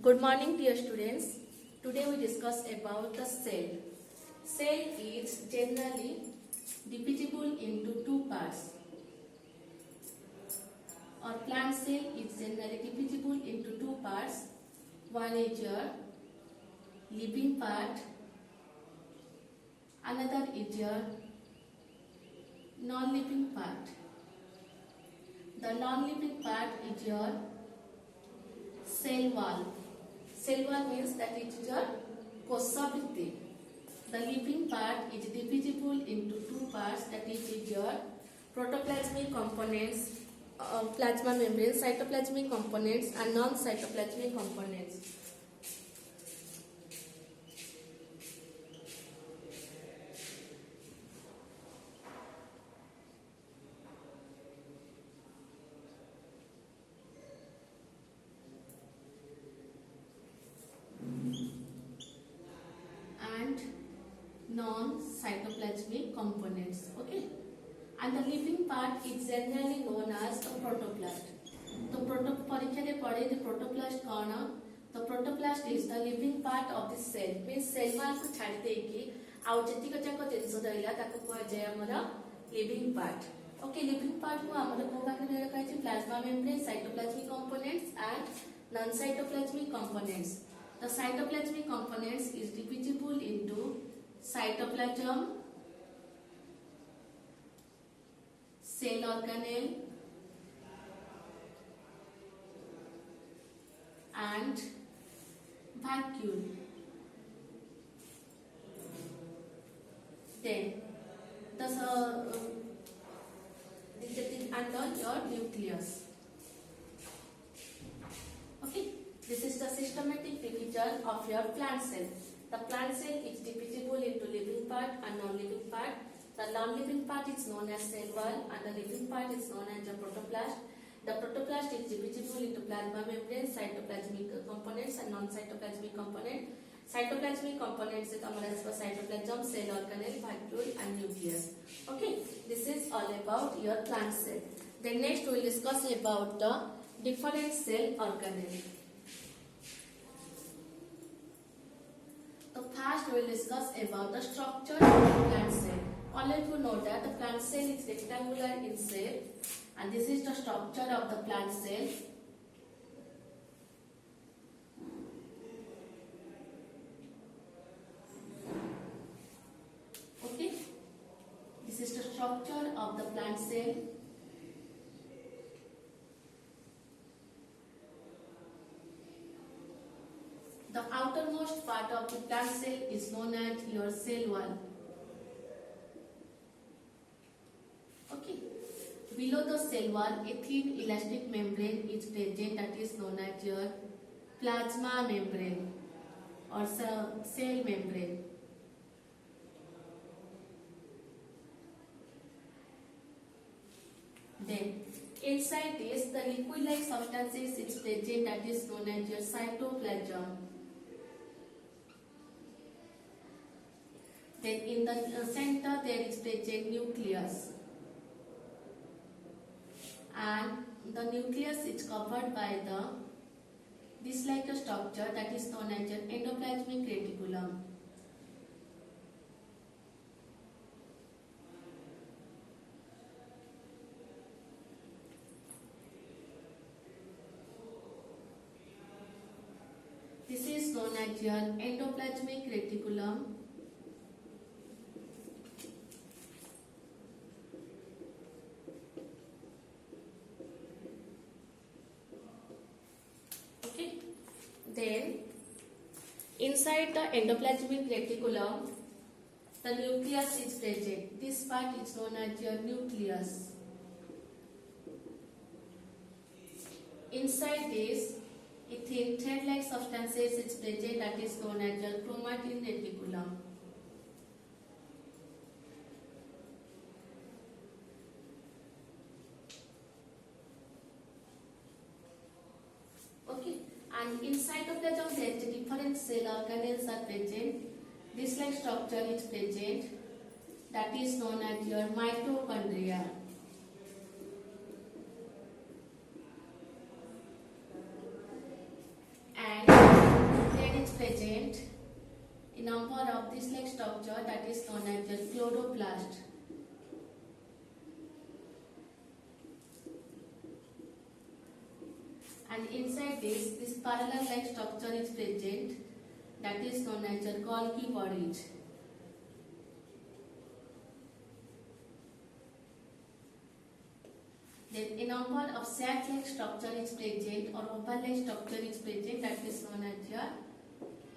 Good morning, dear students. Today we discuss about the cell. Cell is generally divisible into two parts. Or plant cell is generally divisible into two parts. One is your living part, another is your non-living part. The non-living part is your cell wall. Cell wall means that it is your kosa bhitti. The living part is divisible into two parts, that is your protoplasmic components, plasma membrane, cytoplasmic components and non-cytoplasmic components. Non-cytoplasmic components, okay, and the living part is generally known as the protoplast. The parikha re pade the protoplast kona. The protoplast is the living part of the cell, means cell wall ko chhadi deiki au jetika jako jinso rahila taku kuha jay amara living part. Okay, living part ko amara ko pakhre rakha hai plasma membrane, cytoplasmic components and non-cytoplasmic components. The cytoplasmic components is divisible into cytoplasm, cell organelle and vacuole. Then under your nucleus. Okay, this is the systematic division of your plant cell. The plant cell is divisible into living part and non-living part. The non-living part is known as cell wall and the living part is known as the protoplast. The protoplast is divisible into plasma membrane, cytoplasmic components and non-cytoplasmic components. Cytoplasmic components is cytoplasm, cell organelle, vacuole and nucleus. Okay, this is all about your plant cell. Then next we will discuss about the different cell organelle. First, we will discuss about the structure of the plant cell. All of you know that the plant cell is rectangular in shape, and this is the structure of the plant cell. Okay, this is the structure of the plant cell. The outermost part of the plant cell is known as your cell wall. Okay. Below the cell wall, a thin elastic membrane is present, that is known as your plasma membrane or cell membrane. Then, inside this, the liquid-like substances is present, that is known as your cytoplasm. Then in the center there is present nucleus, and the nucleus is covered by this like a structure that is known as an endoplasmic reticulum. This is known as your endoplasmic reticulum. Then, inside the endoplasmic reticulum, the nucleus is present. This part is known as your nucleus. Inside this, a thin thread-like substances is present, that is known as your chromatin reticulum. And in cytoplasm, there is different cell organelles are present. This like structure is present, that is known as your mitochondria. And number of this like structure that is known as the chloroplast. And inside this parallel like structure is present that is known as the Golgi bodies. Then a number of sac-like structure is present or oval-like structure is present that is known as the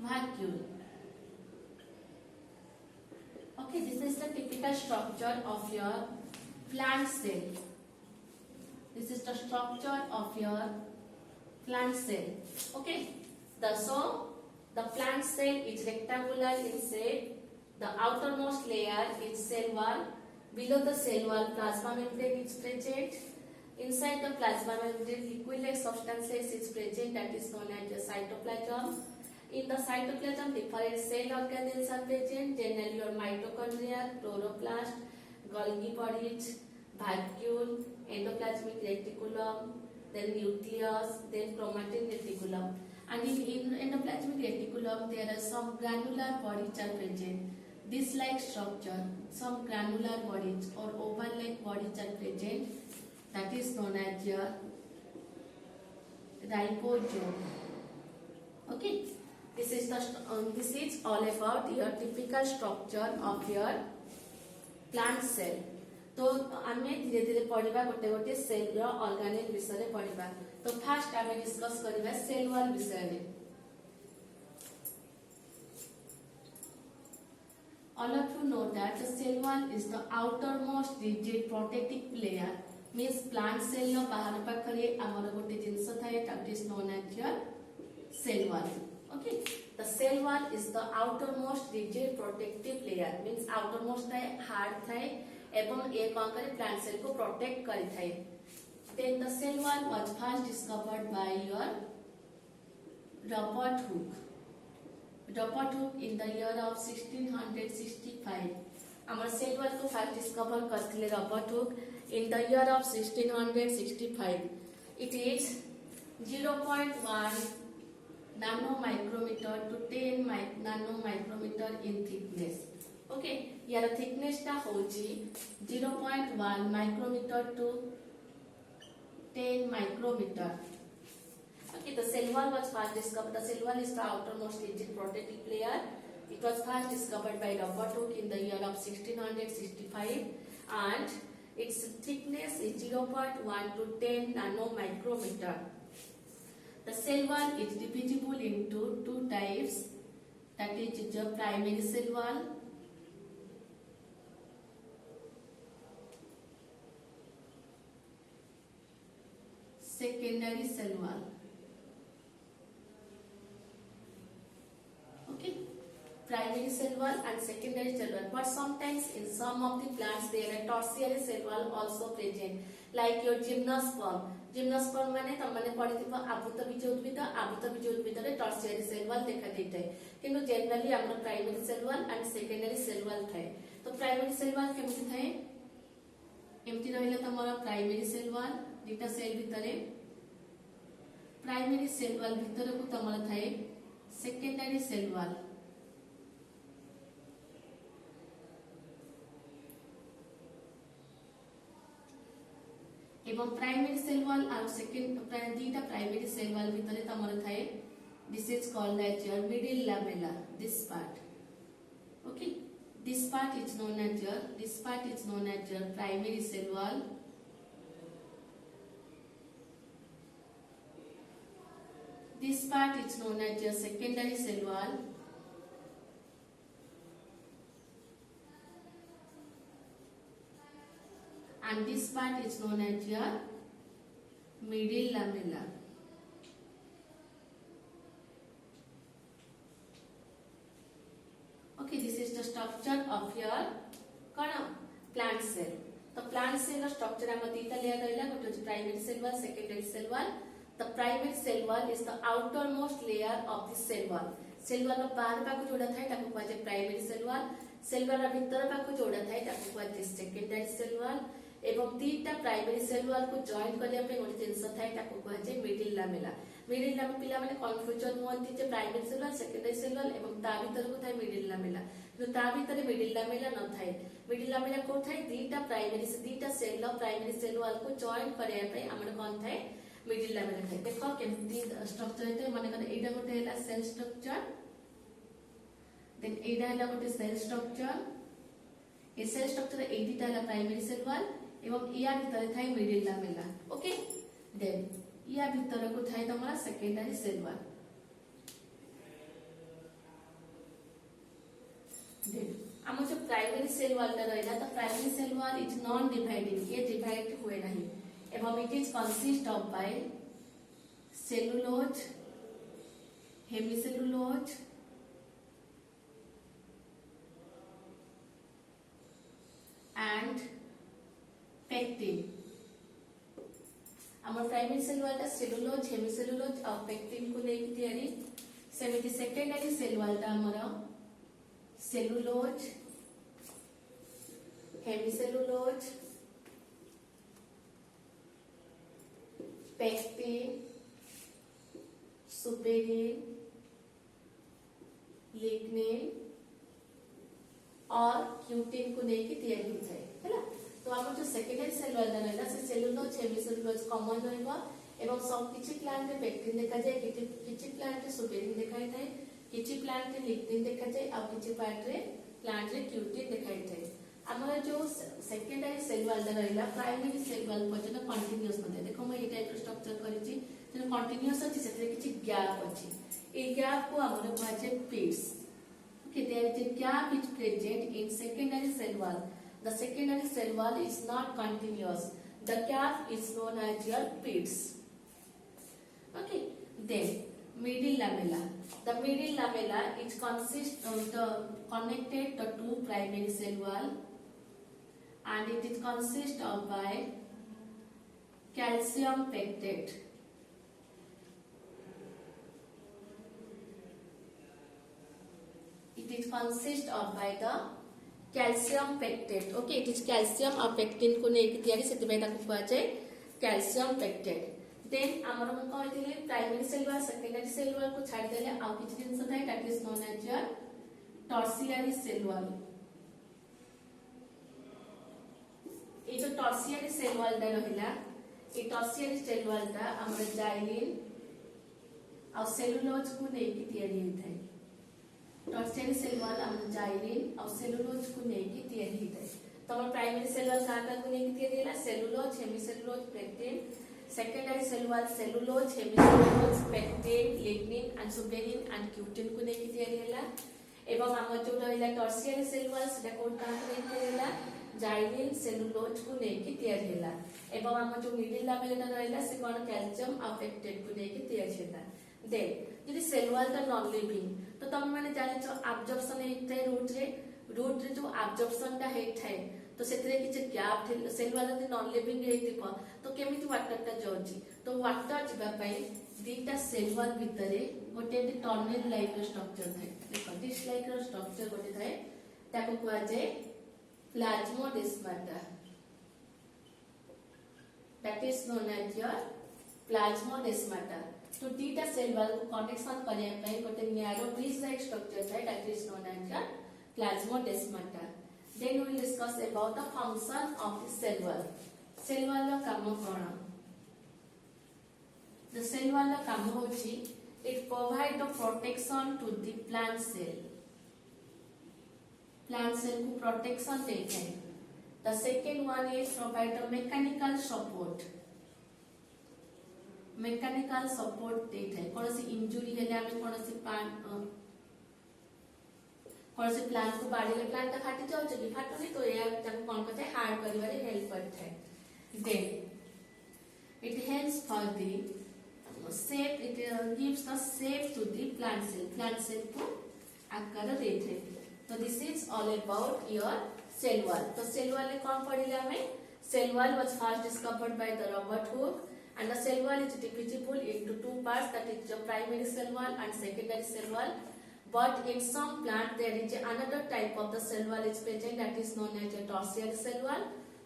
vacuole. Okay, this is the typical structure of your plant cell. This is the structure of your plant cell. Okay, the plant cell is rectangular in shape. The outermost layer is cell wall. Below the cell wall, plasma membrane is present. Inside the plasma membrane, liquid-like substances is present that is known as the cytoplasm. In the cytoplasm, different cell organelles are present. Generally, your mitochondria, chloroplast, Golgi bodies, vacuole, endoplasmic reticulum, then nucleus, then chromatin reticulum. And in endoplasmic reticulum, there are some granular bodies are present. This like structure, some granular bodies or oval-like bodies are present. That is known as your ribosome. Okay, this is all about your typical structure of your plant cell. तो आमे धीरे धीरे पढ़िबा गोटे गोटे cell row organelle विषय रे पढ़िबा. तो first आमे डिस्कस करिबा सेल वॉल विषय रे. All of you know that the cell wall is the outermost rigid protective layer. Means plant cell नो बाहर पाखरे हमर गोटे जिंस थाए that is known as your cell wall. Okay, the cell wall is the outermost rigid protective layer. Means outermost थाए hard थाए एवं एक अंकरे plant cell को protect करी थाए. Then the cell wall was first discovered by your Robert Hooke. Robert Hooke in the year of 1665. Our cell wall को first discover करथिले Robert Hooke in the year of 1665. It is 0.1 nanomicrometer to 10 nanomicrometer in thickness. Okay, यार thickness टा होची 0.1 micrometer to 10 micrometer. Okay, the cell wall was first discovered. The cell wall is the outermost rigid protective layer. It was first discovered by Robert Hooke in the year of 1665, and its thickness is 0.1 to 10 nanomicrometer. The cell wall is divisible into two types. That is the primary cell wall secondary cell wall. Okay, primary cell wall and secondary cell wall. But sometimes in some of the plants there are tertiary cell wall also present, like your gymnosperm. Gymnosperm माने तमने पढ़िथिबा आबृत बीज उद्भिद रे tertiary cell wall देखा देइतै. किंतु generally हमर primary cell wall and secondary cell wall थाए. तो primary cell wall केमति थाए? एमति रहिला तमरा primary cell wall दुटा सेल भितरे प्राइमरी सेल वॉल भितर को तमरा थाए सेकेंडरी सेल वॉल. एवं प्राइमरी सेल वॉल और सेकेंड दुटा प्राइमरी सेल वॉल भितर तमरा थाए. This is called as your middle lamella. This part. Okay, this part is known as your primary cell wall. This part is known as your secondary cell wall. And this part is known as your middle lamella. Okay, this is the structure of your plant cell. The plant cell structure आम दीटा layer रहिला. गोटे primary cell wall, secondary cell wall. The primary cell wall is the outermost layer of the cell wall. Cell wall बाहर पाखु जोड़ा थाए ताकु कहजे primary cell wall. Cell wall भीतर पाखु जोड़ा थाए ताकु कहजे secondary cell wall. एवं दीटा प्राइमरी सेल वॉल को join करले पे गोटे जिंस थाए ताको कहै छै मिडिल लामेला पिला माने कन्फ्यूजन होंती जे primary cell wall secondary cell wall एवं ता भीतर को थाए मिडिल लामेला तो ता भीतर मिडिल लामेला न थाए मिडिल लामेला को थाए दीटा सेल प्राइमरी सेल वॉल को जॉइन करया पे हमर कोन थाए मिडिल लामेला थाए देखो केमती स्ट्रक्चर हेते माने कने एटा गोटे हैला सेल स्ट्रक्चर देन एटा हैला गोटे सेल स्ट्रक्चर ए सेल स्ट्रक्चर एटा हैला प्राइमरी सेल वॉल एवं या भीतर थाए मिडिल लामेला ओके देन या भीतर को थाए तमरा सेकेंडरी सेल वॉल देन हम जो प्राइमरी सेल वॉल ता रहला तो primary cell wall is non dividing ये डिवाइड हुए नहीं एवं it is consist of by cellulose hemicellulose and pectin हमर प्राइमरी सेल वॉल ता सेलुलोज हेमिसेलुलोज और पेक्टिन को लेके तयारी सेमिति सेकेंडरी सेल वॉल ता हमर cellulose hemicellulose pectin suberin lignin और क्यूटिन को लेके तयारी होता है हैला तो हम जो सेकेंडरी सेल वॉल रहला से सेलुलोज हेमिसेलुलोज कॉमन रहबा एवं सब किछि प्लांट रे पेक्टिन देखा जाय किछि प्लांट रे सुपेरिन देखाई थाए किछि प्लांट रे लिग्निन देखा जाय आ किछि प्लांट रे क्यूटिन देखाई थाए हमर जो सेकेंडरी सेल वॉल रहला प्राइमरी सेल वॉल पर्यंत कंटीन्यूअस नथे देखो मैं ए टाइप स्ट्रक्चर करिछि जे कंटीन्यूअस अछि सेते किछि गैप अछि ए गैप को हमर कहै छै पिट्स. Okay, there is a gap is present in secondary cell wall. The secondary cell wall is not continuous. The gap is known as your pits. Okay, then middle lamella. The middle lamella is consist of the connected the two primary cell wall, and it is consist of by calcium pectate. It is consist of by the calcium pectate. Okay, it is calcium और pectin को नेकी तयारी से तिबे ताको कहै छै calcium pectate. Then हमर हम कहथिले primary cell wall secondary cell wall को छाड़ देले आ किछि जिंस थाय that is known as your tertiary cell wall. ए जो टर्शियरी सेल वॉल दा रहला ए टर्शियरी सेल वॉल दा हमर जाइलिन और सेलुलोज को नेकी तयारी होइथाय. टर्शियरी सेल वॉल हम जाइलिन और सेलुलोज को नेकी तयारी होइथाय. तो हमर प्राइमरी सेल वॉल का को नेकी तयारी हैला cellulose hemicellulose pectin. Secondary cell wall cellulose hemicellulose pectin lignin and suberin and cutin को नेकी तयारी हैला. एवं हमर जो रहला टर्शियरी सेल वॉल सेटा कोन का को नेकी तयारी हैला जाइलिन सेलुलोज को नेकी तयारी हैला. एवं हमर जो मिडिल लामेला रहला से कोन कैल्शियम और पेक्टेट को नेकी तयारी हैला. देन यदि सेल वॉल ता नॉन लिविंग तो तुम माने जानि छ एब्जॉर्प्शन हेथाय रूट रे जो एब्जॉर्प्शन ता हेथाय तो सेतरे किछ गैप थे सेल वॉल यदि नॉन लिविंग हेतिको तो केमिति वाटर ता जोछि तो वाटर जिबा पई दीटा सेल वॉल भितरे गोटे टनल लाइक स्ट्रक्चर थाय. देखो दिस लाइक स्ट्रक्चर गोटे थाय ताको कहै छै plasmodesmata. That is known as your plasmodesmata. तो दीटा सेल वॉल को कनेक्शन करया पई गोटे नैरो ब्रिज लाइक स्ट्रक्चर थाय that is known as your plasmodesmata. Then we will discuss about the function of the cell wall. Cell wall रो काम कोन? The cell wall रो काम होची it provide the protection to the plant cell. Plant cell को protection देते हैं. The second one is provide the mechanical support. Mechanical support देते हैं. कौन सी injury है ले हमें कौन सी प्लांट को बाड़ीले प्लांट फाटी जाउ छै फाटनी तो या ताको कोन कहते हार्ड करिवारे हेल्प करथै. Then it helps for the shape it gives the shape to the plant cell को आकार देथै. तो this is all about your cell wall. तो सेल वॉल कोन पढिले हमें cell wall was first discovered by the Robert Hooke and the cell wall is divisible into two parts, that is the primary cell wall and secondary cell wall. But in some plant there is another type of the cell wall is present, that is known as a tertiary cell wall.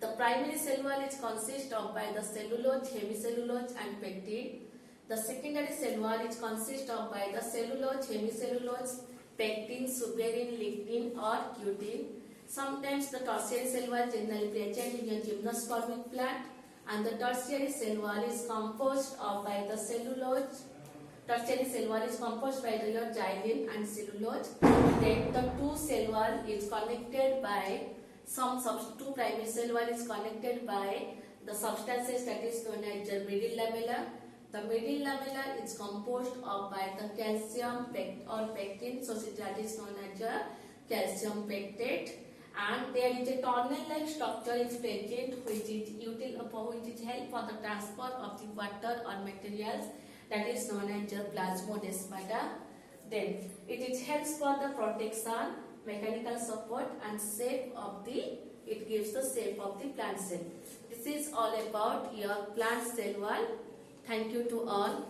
The primary cell wall is consist of by the cellulose, hemicellulose and pectin. The secondary cell wall is consist of by the cellulose, hemicellulose, pectin, suberin, lignin or cutin. Sometimes the tertiary cell wall generally present in a gymnospermic plant, and the tertiary cell wall is composed of by the cellulose. Tertiary cell wall is composed by the xylem and cellulose. Then the two cell wall is connected by two primary cell wall is connected by the substances that is known as the middle lamella. The middle lamella is composed of by the calcium or pectin, so that is known as a calcium pectate. And there is a tunnel-like structure is present which is help for the transfer of the water or materials, that is known as the plasmodesmata. Then it helps for the protection, mechanical support and it gives the shape of the plant cell. This is all about your plant cell wall. Thank you to all.